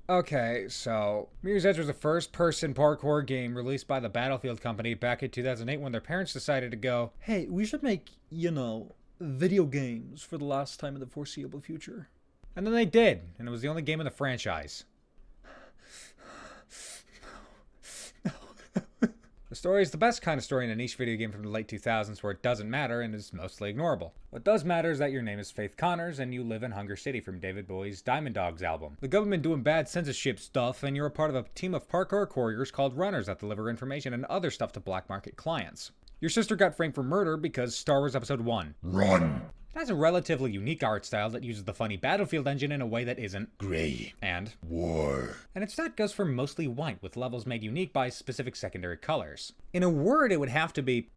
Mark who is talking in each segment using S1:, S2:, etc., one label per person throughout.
S1: Okay, so Mirror's Edge was a first-person parkour game released by the Battlefield Company back in 2008 when their parents decided to go,
S2: Hey, we should make, video games for the last time in the foreseeable future.
S1: and then they did, and it was the only game in the franchise. The story is the best kind of story in a niche video game from the late 2000s where it doesn't matter and is mostly ignorable. What does matter is that your name is Faith Connors and you live in Hunger City from David Bowie's Diamond Dogs album. The government doing bad censorship stuff and you're a part of a team of parkour couriers called runners that deliver information and other stuff to black market clients. Your sister got framed for murder because Star Wars Episode 1.
S3: Run!
S1: It has a relatively unique art style that uses the funny Battlefield engine in a way that isn't
S3: Gray.
S1: and
S3: War.
S1: and its stat goes for mostly white, with levels made unique by specific secondary colors. In a word, it would have to be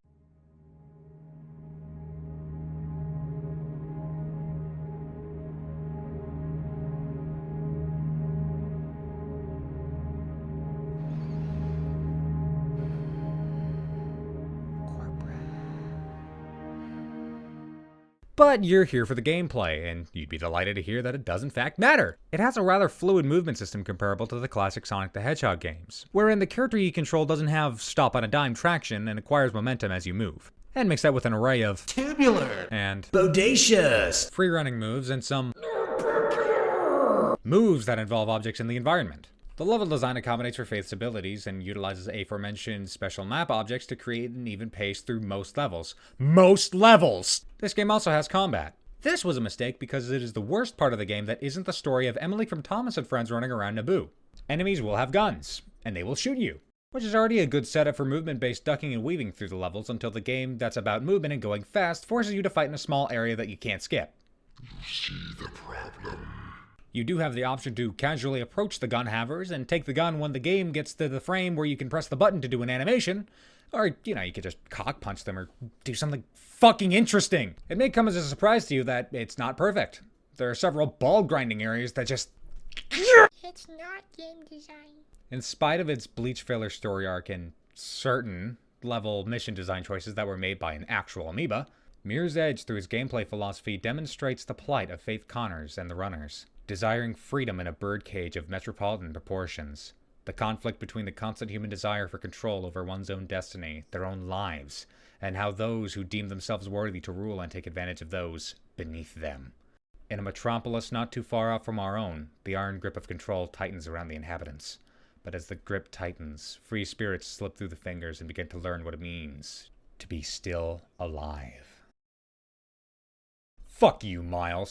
S1: But you're here for the gameplay, and you'd be delighted to hear that it does in fact matter. It has a rather fluid movement system comparable to the classic Sonic the Hedgehog games, wherein the character you control doesn't have stop on a dime traction and acquires momentum as you move. And mix that with an array of
S3: Tubular.
S1: and
S3: Bodacious.
S1: free-running moves and some moves that involve objects in the environment. The level design accommodates for Faith's abilities and utilizes aforementioned special map objects to create an even pace through most levels. Most levels! This game also has combat. This was a mistake because it is the worst part of the game that isn't the story of Emily from Thomas and Friends running around Naboo. Enemies will have guns, and they will shoot you, which is already a good setup for movement-based ducking and weaving through the levels until the game that's about movement and going fast forces you to fight in a small area that you can't skip.
S3: You see the problem.
S1: You do have the option to casually approach the gun havers and take the gun when the game gets to the frame where you can press the button to do an animation. Or, you could just cock punch them or do something fucking interesting. It may come as a surprise to you that it's not perfect. There are several ball grinding areas that just...
S4: It's not game design.
S1: In spite of its bleach filler story arc and certain level mission design choices that were made by an actual amoeba, Mirror's Edge, through its gameplay philosophy, demonstrates the plight of Faith Connors and the runners, desiring freedom in a birdcage of metropolitan proportions. The conflict between the constant human desire for control over one's own destiny, their own lives, and how those who deem themselves worthy to rule and take advantage of those beneath them. In a metropolis not too far off from our own, the iron grip of control tightens around the inhabitants. But as the grip tightens, free spirits slip through the fingers and begin to learn what it means to be still alive. Fuck you, Miles.